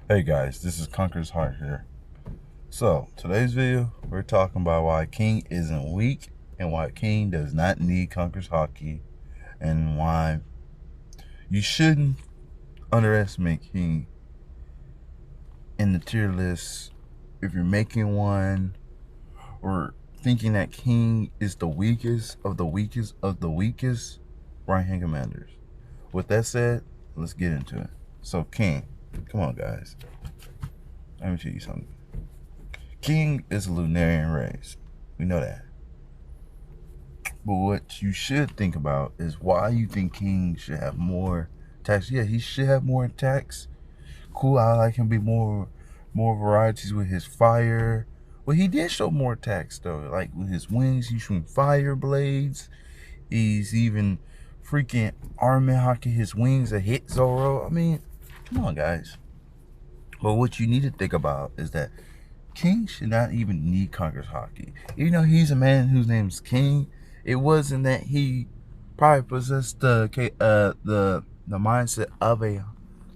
Hey guys, this is Conqueror's Heart here. So, today's video, we're talking about why King isn't weak and why King does not need Conqueror's Haki and why you shouldn't underestimate King in the tier list if you're making one or thinking that King is the weakest of the weakest of the weakest right-hand commanders. With that said, let's get into it. So, King, come on guys. Let me tell you something. King is a Lunarian race. We know that. But what you should think about is why you think King should have more attacks. Yeah, he should have more attacks. Cool, I like him be more varieties with his fire. Well, he did show more attacks though. Like with his wings, he's shooting fire blades. He's even freaking arming hacking his wings to hit Zoro. I mean, come on guys. But what you need to think about is that King should not even need Conqueror's Haki. Even though he's a man whose name's King, it wasn't that he probably possessed the mindset of a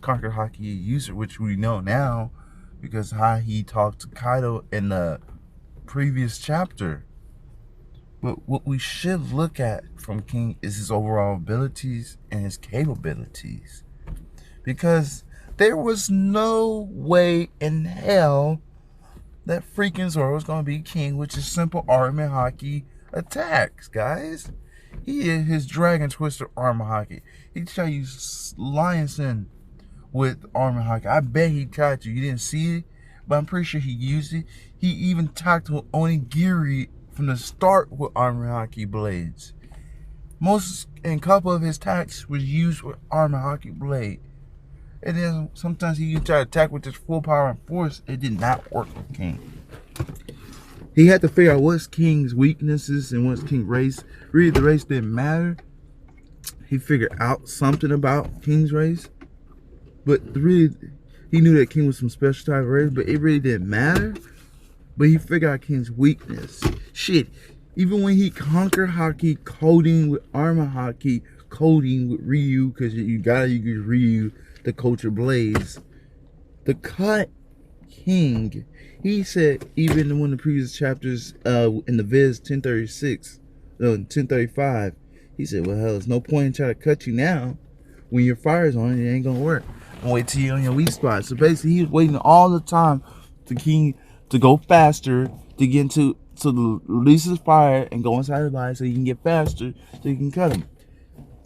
Conqueror's Haki user, which we know now because how he talked to Kaido in the previous chapter. But what we should look at from King is his overall abilities and his capabilities. Because there was no way in hell that freaking Zoro is going to be King, which is simple armor haki attacks, guys. He did his Dragon Twister armor haki. He tried to use Lion Sin with armor haki. I bet he tried to. You didn't see it, but I'm pretty sure he used it. He even talked to Onigiri from the start with armor haki blades. Most and couple of his attacks was used with armor haki blade. And then sometimes he tried to attack with his full power and force. It did not work with King. He had to figure out what's King's weaknesses and what's King's race. Really, the race didn't matter. He figured out something about King's race. But really, he knew that King was some special type of race, but it really didn't matter. But he figured out King's weakness. Shit, even when he conquered Haki coding with armor Haki, coding with Ryu, because you gotta use Ryu to coach your blades. The cut King, he said even in one of the previous chapters in the Viz 1036, no 1035, he said, well hell, there's no point in trying to cut you now. When your fire's on, it ain't gonna work. And wait till you're on your weak spot. So basically he was waiting all the time for King to go faster to get into the release his fire and go inside the body so he can get faster so you can cut him.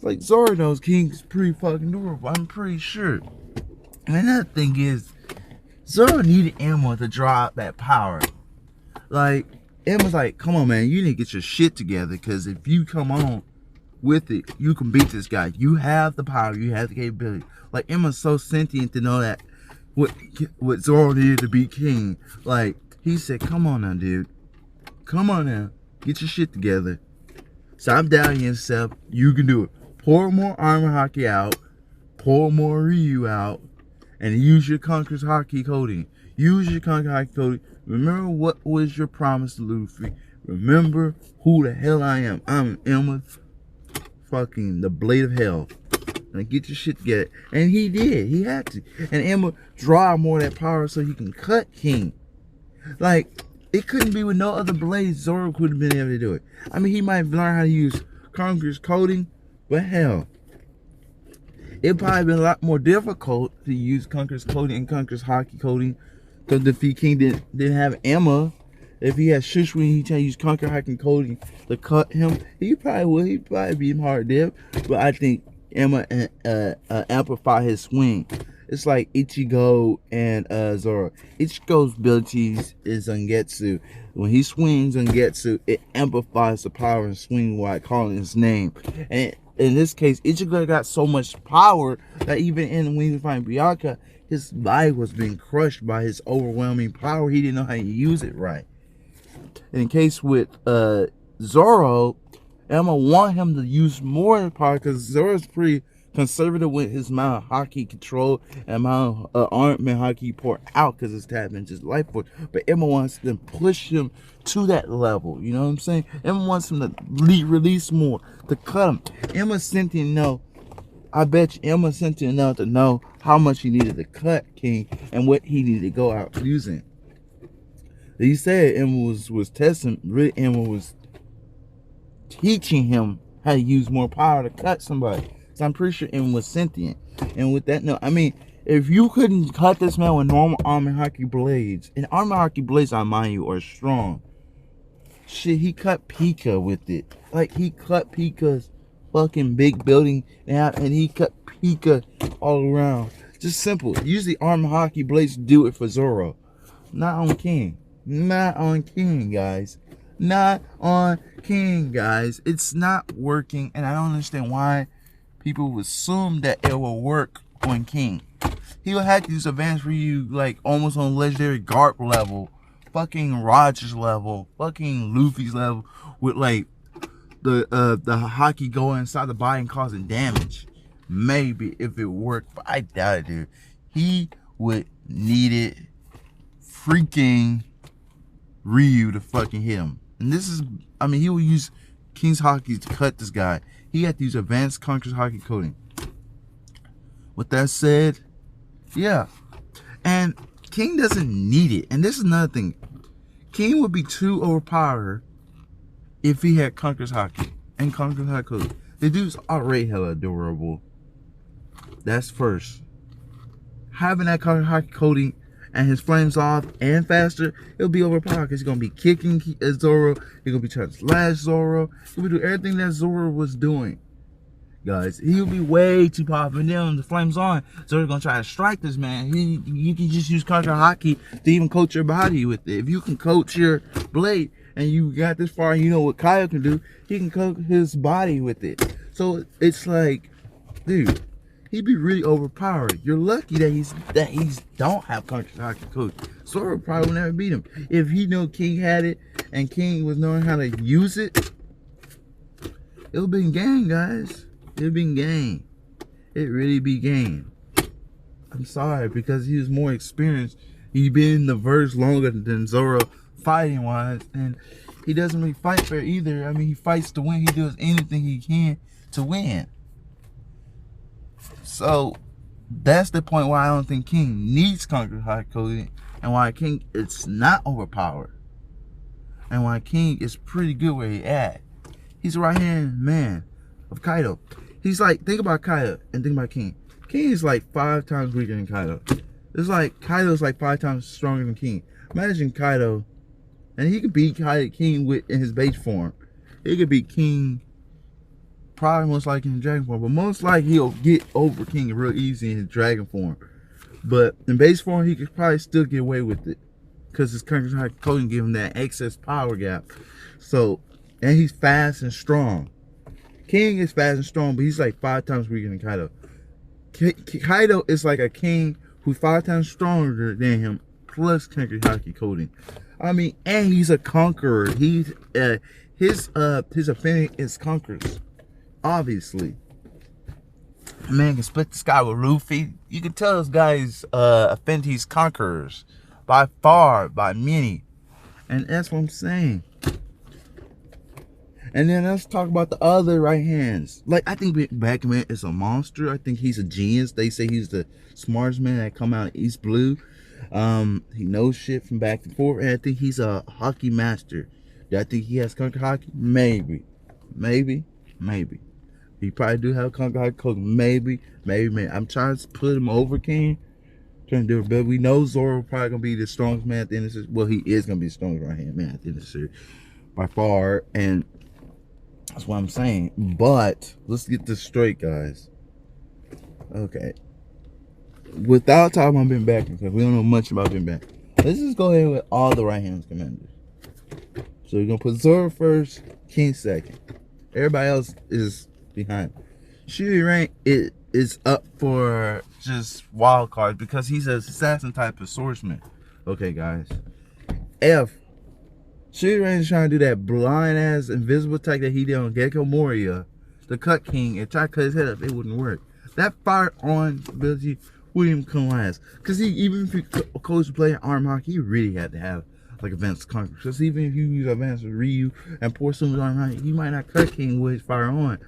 Like Zoro knows King's pretty fucking durable, I'm pretty sure. And another thing is, Zoro needed Emma to draw out that power. Like, Emma's like, come on man, you need to get your shit together, because if you come on with it, you can beat this guy. You have the power, you have the capability. Like, Emma's so sentient to know that what Zoro needed to beat King. Like, he said, come on now, dude. Come on now. Get your shit together. Stop doubting yourself. You can do it. Pour more armor haki out. Pour more Ryu out. And use your Conqueror's Haki coding. Use your Conqueror's Haki coding. Remember what was your promise to Luffy. Remember who the hell I am. I'm Emma fucking the Blade of Hell. And get your shit together. And he did. He had to. And Emma draw more of that power so he can cut King. Like, it couldn't be with no other blades. Zoro could have been able to do it. I mean, he might learn how to use Conqueror's coding, but hell, it'd probably been a lot more difficult to use Conqueror's coding and Conqueror's Haki coding because defeat King didn't have Emma. If he had Shushwin, he tried to use Conqueror Haki coding to cut him. He probably would. He'd probably be hard dip. But I think Emma amplify his swing. It's like Ichigo and Zoro. Ichigo's abilities is Zangetsu. When he swings Zangetsu, it amplifies the power and swing while calling his name. And in this case, Ichigo got so much power that even when he was fighting Byakuya, his body was being crushed by his overwhelming power. He didn't know how to use it right. And in case with Zoro, Emma want him to use more power because Zoro's pretty conservative with his amount of Haki control and amount of armament Haki pour out because it's tapped into his life force. But Emma wants to push him to that level. You know what I'm saying? Emma wants him to release more, to cut him. Emma sentient know I bet you Emma sent it enough to know how much he needed to cut King and what he needed to go out using. He said Emma was testing, really Emma was teaching him how to use more power to cut somebody. So I'm pretty sure Emma was sentient. And with that, no, I mean, if you couldn't cut this man with normal armor hockey blades, and armor hockey blades, I mind you, are strong. Shit, he cut Pika with it. Like, he cut Pika's fucking big building and he cut Pika all around. Just simple. Usually armor hockey blades do it for Zoro. Not on King. Not on King, guys. Not on King, guys. It's not working, and I don't understand why people would assume that it will work on King. He will have to use advanced Ryu like almost on legendary Garp level, fucking Rogers level, fucking Luffy's level, with like the hockey going inside the body and causing damage. Maybe if it worked, but I doubt it, dude. He would need it freaking Ryu to fucking hit him. And this is, I mean, he will use King's Hockey to cut this guy. He had to use advanced Conqueror's Hockey coating. With that said, yeah. And King doesn't need it. And this is another thing. King would be too overpowered if he had Conqueror's Hockey and Conqueror's Hockey coating. The dude's already hella adorable. That's first. Having that Conqueror's Hockey coating and his flames off and faster, it'll be overpowered because he's going to be kicking Zoro. He's going to be trying to slash Zoro. He'll be doing everything that Zoro was doing. Guys, he'll be way too powerful. And then when the flames on, Zoro's going to try to strike this man. You can just use Conqueror Hockey to even coach your body with it. If you can coach your blade and you got this far and you know what Kyle can do, he can coach his body with it. So it's like, dude, he'd be really overpowered. You're lucky that he's don't have Conqueror Hockey coach. Zoro probably will never beat him. If he knew King had it and King was knowing how to use it, it'll be game, guys. It'll be game. It really be game. I'm sorry, because he was more experienced. He been in the verse longer than Zoro fighting wise, and he doesn't really fight fair either. I mean, he fights to win. He does anything he can to win. So that's the point why I don't think King needs Conqueror Hockey coating, and why King it's not overpowered, and why King is pretty good where he at. He's a right hand man of Kaido. He's like, think about Kaido and think about King. King is like 5 times weaker than Kaido. It's like Kaido's like 5 times stronger than King. Imagine Kaido, and he could beat King in his base form. He could beat King probably most likely in dragon form, but most likely he'll get over King real easy in his dragon form. But in base form, he could probably still get away with it because his Conqueror's Hockey coating give him that excess power gap. So, and he's fast and strong. King is fast and strong, but he's like 5 times weaker than Kaido. Kaido is like a King who's 5 times stronger than him, plus Conqueror's Hockey coating. I mean, and he's a conqueror. He's his affinity is conquerors. Obviously, man can split the sky with Luffy. You can tell this guy's affinity's conquerors by far, by many, and that's what I'm saying. And then let's talk about the other right hands. Like, I think Bakuman is a monster. I think he's a genius. They say he's the smartest man that come out of East Blue. He knows shit from back and forth. And I think he's a hockey master. Do I think he has Conqueror Hockey? Maybe. Maybe. Maybe. He probably do have Conqueror Hockey coach. Maybe. Maybe. I'm trying to put him over King. Trying to do it. But we know Zoro probably going to be the strongest man at the end of the series. Well, he is going to be the strongest right hand man at the end of the series. By far. And that's what I'm saying. But let's get this straight, guys. Okay. Without talking about Ben Beckman, because we don't know much about Ben Beckman, let's just go ahead with all the right hands commanders. So we're gonna put Zoro first, King second. Everybody else is behind. Shuri rank is up for just wild cards because he's an assassin type of swordsman. Okay, guys. F. Shuri rank is trying to do that blind ass invisible attack that he did on Gecko Moria, the Cut King, and try to cut his head up. It wouldn't work. That fire on ability wouldn't even come last. Because even if you coach to play arm hockey, you really had to have like advanced conqueror. Because even if you use advanced Ryu and pour some arm hockey, you might not cut King with his fire on.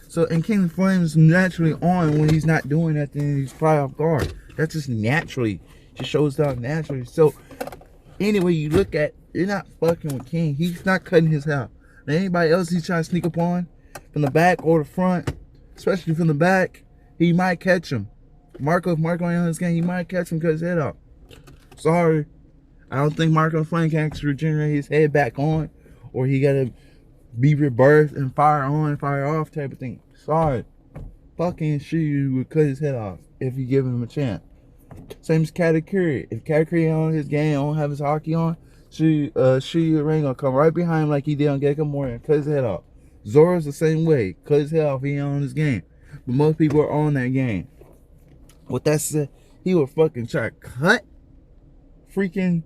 So, and King of Flames naturally on when he's not doing that, then he's probably off guard. That's just naturally, just shows down naturally. So, anyway, you look at, you're not fucking with King. He's not cutting his hair. Now, anybody else he's trying to sneak up on from the back or the front, especially from the back, he might catch him. If Marco ain't on his game, he might catch him, cut his head off. Sorry. I don't think Marco Flame can actually regenerate his head back on, or he gotta be rebirthed and fire on, fire off type of thing. Sorry. Fucking Shiryu would cut his head off if you give him a chance. Same as Katakuri. If Katakuri on his game, don't have his hockey on, Shiryu ain't gonna come right behind him like he did on Gekamori and cut his head off. Zoro's the same way. Cut his head off, he ain't on his game. But most people are on that game. With that said, he would fucking try to cut freaking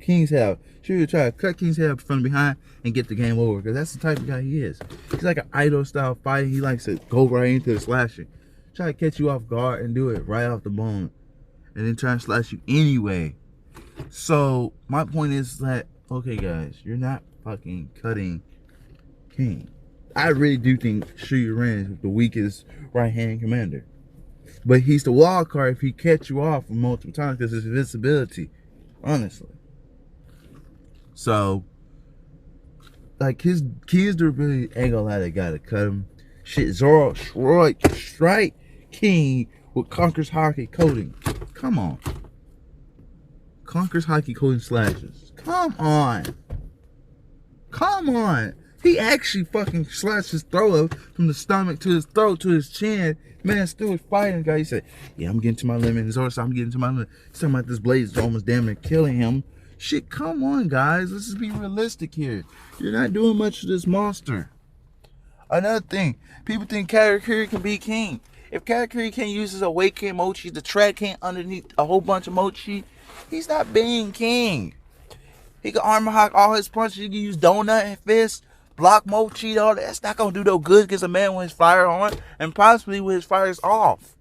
King's head off. Shiryu would try to cut King's head from behind and get the game over, because that's the type of guy he is. He's like an idol style fighter. He likes to go right into the slashing. Try to catch you off guard and do it right off the bone, and then try to slash you anyway. So my point is that, okay guys, you're not fucking cutting King. I really do think Shiryu Ren is the weakest right hand commander, but he's the wild card if he catch you off multiple times because his invincibility, honestly. So like his durability ain't gonna let a guy to cut him. Shit, Zoro strike King with Conqueror's Haki coating. Come on. Conqueror's Haki coating slashes. Come on. Come on. He actually fucking slashed his throat up from the stomach to his throat to his chin. Man, still was fighting. Guy, he said, yeah, I'm getting to my limit. And Zoro said, I'm getting to my limit. He's talking about this blade is almost damn near killing him. Shit, come on, guys. Let's just be realistic here. You're not doing much to this monster. Another thing, people think Katakuri can be King. If Katakuri can use his Awaken Mochi, the track can underneath a whole bunch of Mochi, he's not being King. He can armor hack all his punches. He can use Donut and Fist, block Mochi, all that. That's not going to do no good against a man with his fire on and possibly with his fires off.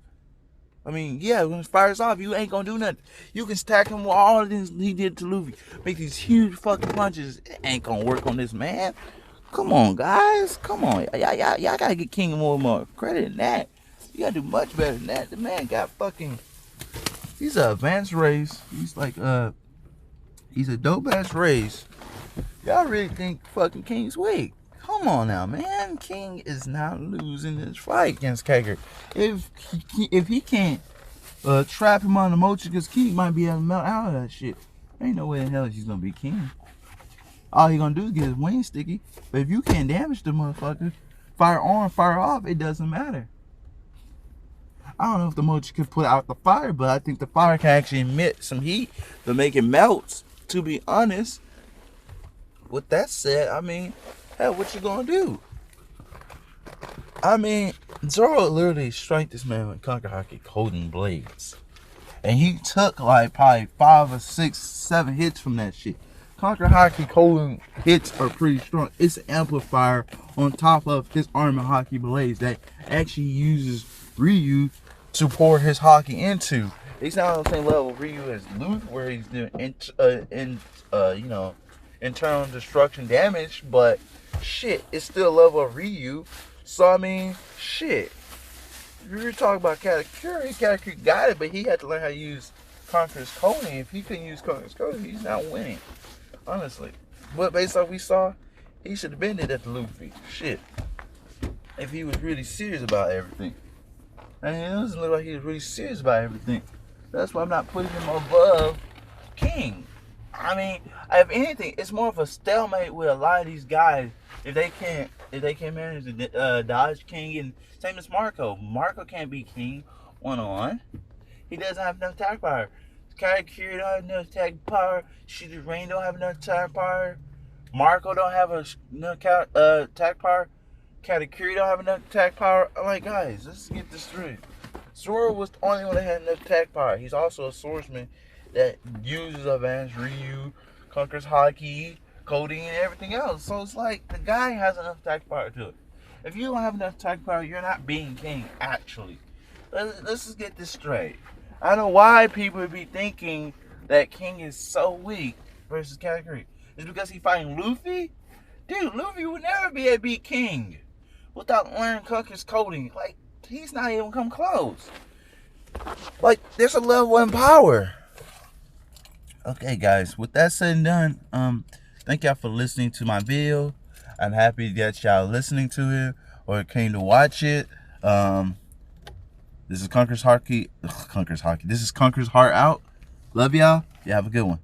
I mean, yeah, when his fire's off, you ain't going to do nothing. You can stack him with all the things he did to Luffy. Make these huge fucking punches. It ain't going to work on this man. Come on, guys. Come on. Y'all got to get King more credit than that. You got to do much better than that. The man got fucking... He's an advanced race. He's like, he's a dope-ass race. Y'all really think fucking King's weak? Come on now, man. King is not losing this fight against Kager. If he can't trap him on the Mochi, because King might be able to melt out of that shit. Ain't no way in hell he's going to be King. All he gonna do is get his wings sticky. But if you can't damage the motherfucker, fire on, fire off, it doesn't matter. I don't know if the Mochi could put out the fire, but I think the fire can actually emit some heat to make it melt, to be honest. With that said, I mean, hell, what you gonna do? I mean, Zoro literally strike this man with Conquer Haki Golden Blades. And he took like probably 5 or 6, 7 hits from that shit. Conquer Haki Golden hits are pretty strong. It's an amplifier on top of his armor Haki Blades that actually uses Ryu to pour his Haki into. He's not on the same level Ryu as Luffy, where he's doing internal destruction damage, but shit, it's still a level of Ryu. So I mean, shit. If you were talking about Katakuri got it, but he had to learn how to use Conqueror's Coding. If he couldn't use Conqueror's Coding, he's not winning. Honestly. But based on what we saw, he should have been at the Luffy. Shit. If he was really serious about everything. And it doesn't look like he was really serious about everything. That's why I'm not putting him above King. I mean, if anything, it's more of a stalemate with a lot of these guys. If they can't manage to dodge King, and same as Marco. Marco can't be King one-on-one. He doesn't have enough attack power. Katakuri don't have enough attack power. Shitty Rain don't have enough attack power. Marco don't have enough attack power. Katakuri don't have enough attack power. I'm like, guys, let's get this straight. Zoro was the only one that had enough attack power. He's also a swordsman that uses advanced Ryu, Conqueror's Haki, Coding, and everything else. So it's like the guy has enough attack power to it. If you don't have enough attack power, you're not being King, actually. Let's just get this straight. I don't know why people would be thinking that King is so weak versus Katakuri. It's because he's fighting Luffy? Dude, Luffy would never be able to beat King. without learning Conker's coding. Like, he's not even come close. Like, there's a level in power. Okay, guys, with that said and done, thank y'all for listening to my video. I'm happy that y'all listening to it or came to watch it. This is Conker's Hockey. This is Conker's Heart out. Love y'all. You have a good one.